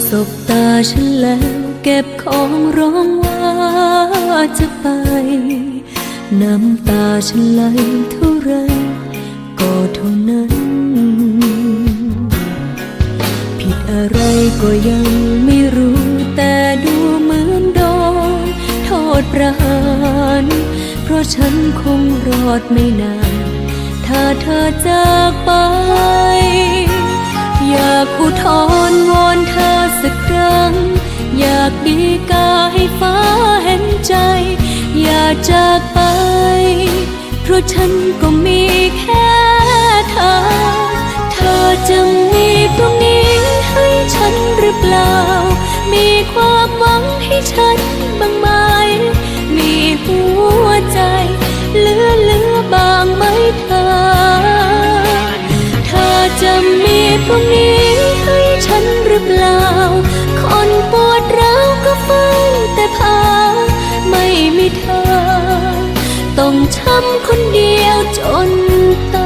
สบตาฉันแล้วเก็บของร้องว่าจะไปน้ำตาฉันไหลเท่าไรก็เท่านั้นผิดอะไรก็ยังไม่รู้แต่ดูเหมือนโดนโทษประหารเพราะฉันคงรอดไม่นานถ้าเธอจากไปอยากอุทธรณ์วอนเธอสักครั้งอยากดีกาให้ฟ้าเห็นใจอย่าจากไปเพราะฉันก็มีแค่เธอเธอจะมีพรุ่งนี้ให้ฉันหรือเปล่ามีความหวังให้ฉันบ้างไหมมีหัวใจเหลือบางไหมเธอเธอจะมีพรุ่งนี้ให้ฉันหรือเปล่าคนปวดร้าวก็เฝ้าแต่พาไม่มีเธอต้องช้ำคนเดียวจนตาย